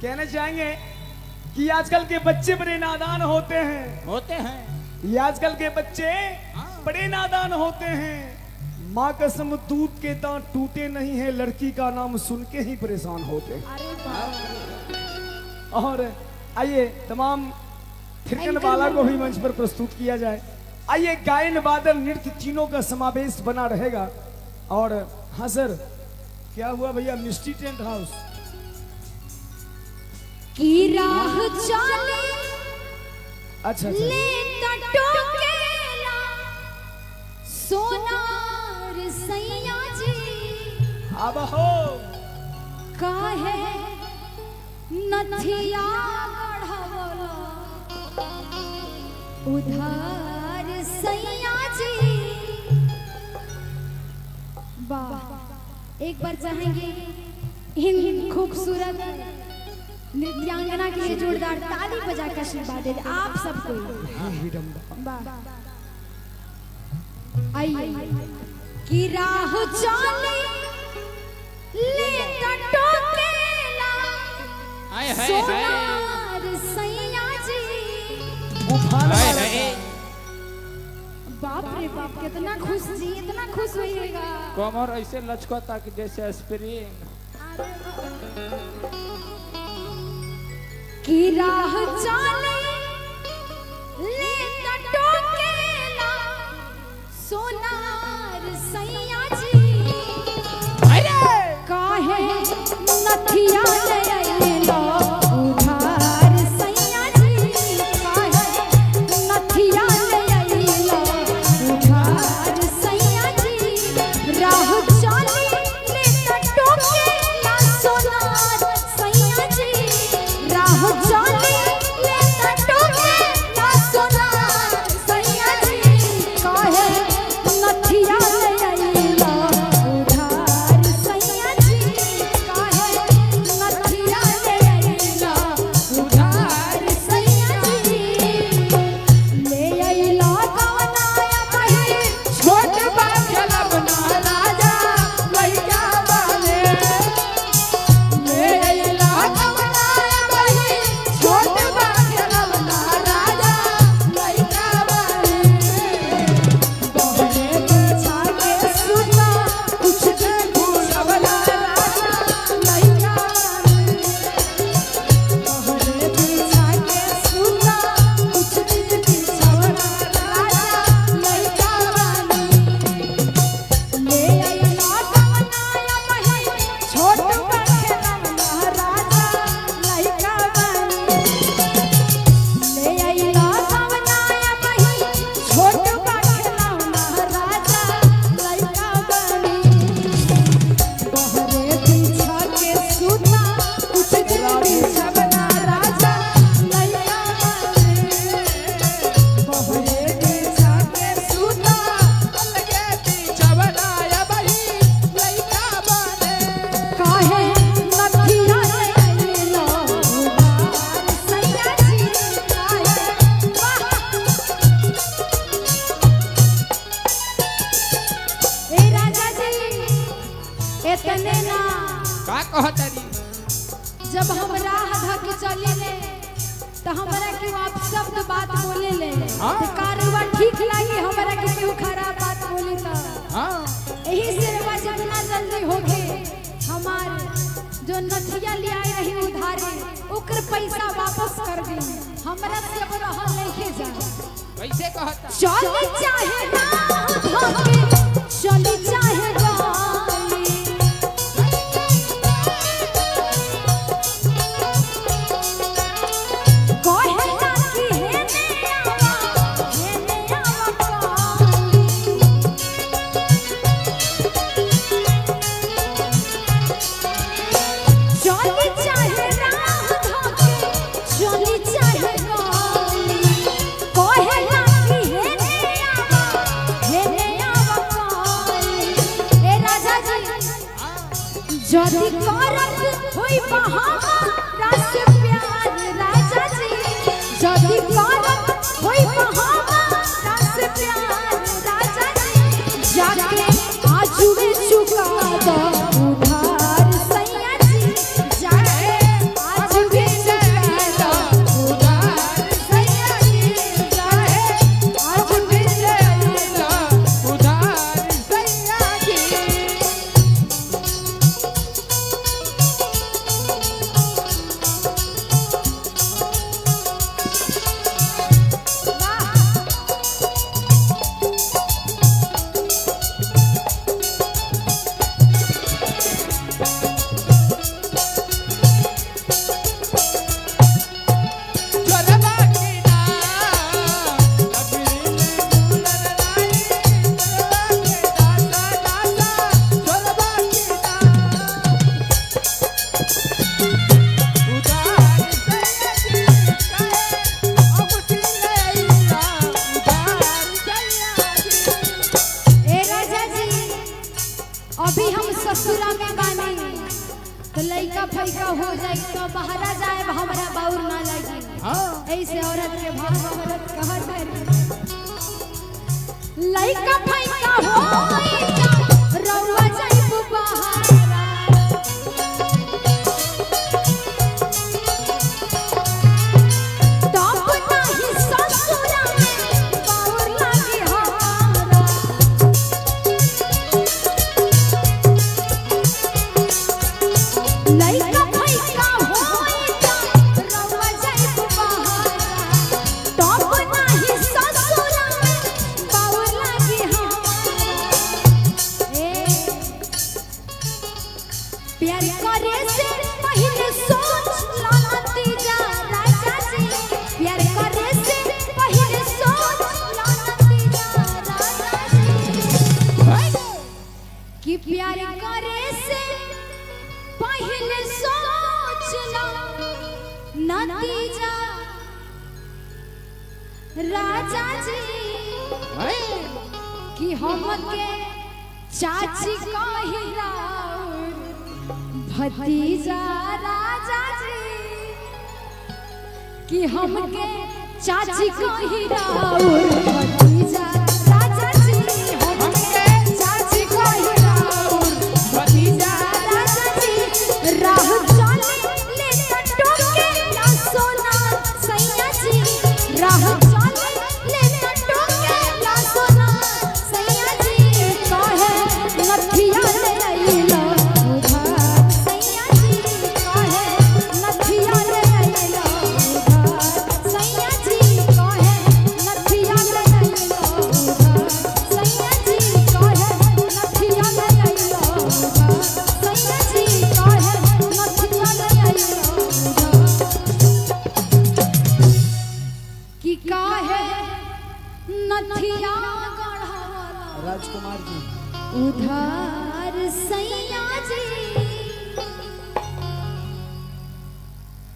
कहना चाहेंगे कि आजकल के बच्चे बड़े नादान होते हैं। ये आजकल के बच्चे बड़े नादान होते हैं। माँ कसम दूध के दांत टूटे नहीं है, लड़की का नाम सुन के ही परेशान होते हैं। और आइए तमाम थिरकन वाला को भी मंच पर प्रस्तुत किया जाए। आइए गायन वादन नृत्य तीनों का समावेश बना रहेगा। और हाँ सर, क्या हुआ भैया? मिस्टी टेंट हाउस की राह चले अच्छा ले टटोकेला सोनार सैया जी अब हो काहे नथिया गढ़वला उधार सैया जी। वाह, एक बार चाहेंगे इन खूबसूरत नृत्यांगना के लिए जोरदार ताली बजा कर आशीर्वाद दे आप सबको। आइए कि राह चले ले टटोकेला सोनार सैया जी। बाप रे बाप, कितना खुश जी, इतना खुश होइएगा। कमर ऐसे लचकता कि जैसे एस्पिरिन। की राह चले ले टटोकेला सोनार सैया जी काहे नथिया ले आइलो उधार सैया जी। काहे नथिया ले आइलो उधार सैया जी। राह चले ले टटोकेला सोनार सैया जी। राह चले ले टटोकेला सोनार सैया जी। काहे नथिया ले आइलो उधार सैया जी। काहे नथिया ले आइलो उधार सैया जी। ले आइलो कवनाया बही छोट बा खेलबना राजा लइका बाने। ले आइलो कवनाया बही छोट बा खेलबना राजा लइका बाने। बहरे बिछा के सुता कुछ दिन भूलवला राजा लइका बाने। बहरे बिछा के सुता कुछ दिन बिछवला राजा लइका बाने। ले आइलो कवनाया बही छोट बा खेलबना राजा लइका बाने। ले आइलो कवनाया बही छोट बा खेलबना राजा लइका बाने। बहरे बिछा के सुता कुछ दिन बिछवना राजा लइका बाने। बहरे बिछा के सुता अलगे बिछवना बही लइका बाने। काहे नथिया ले आइलो उधार सैया जी। काहे ए राजा जी इतने ना का कहतरी? जब हम राह धक चले ले तो हमरा के आप शब्द बात बोले ले हाँ। तो कारवा ठीक लागी, हमरा के केहू खराब बात बोले तो हाँ, यही से रवा जितना जल्दी होगे हमार जो नथिया ले आए रही उधारे ओकर पैसा वापस कर दी। हमरा से अब रहल नहीं जा। कैसे कहता? चल चाहे राह धके चल चाहे गाली कहे ना कि हेने आवा काली। चल चाहे राह धके चल चाहे गाली कहे ना कि हेने आवा काली। ए राजा जी जदि करत होई बहावा रास प्यार राजा जी। जदि करत होई बहावा रास प्यार राजा जी। जाके आजुए चुका दो उधार सैया जी। जाके आजुए बहरा जाए हमरा बाउर ना लगी। हाँ ऐसे औरत के भाव औरत कहत है लइका फैका होइता रउआ जाइब बहारा तब नाही ससुरा में बाउर लागी हमारा लइका फैका होइता रउआ जाइब बहारा तब नाही ससुरा में बाउर लागी हमारा। ए प्यार करे से पहले सोच लो नतीजा राजा जी प्यार करे से पहले सोच लो नतीजा राजा जी कि प्यार करे से पहले सोच लो नतीजा राजा जी कि हमके चाची कही राउर भतीजा राजा जी कि हमके चाची कही राउर भतीजा राजा जी हमके चाची कही राउर भतीजा राजा जी राह चले ले टटोके ना सोना सैया जी राह चले ले टटोके ना सोना सैया जी कहे नथिया ले आइला उधार सैया जी कहे नथिया ले आइला उधार सैया जी कहे नथिया ले आइला उधार सैया जी कहे नथिया ले आइला उधार सैया जी कहे नथिया ले आइला उधार कि काहे नथिया गढ़वाला राजकुमार जी उधार सैया जी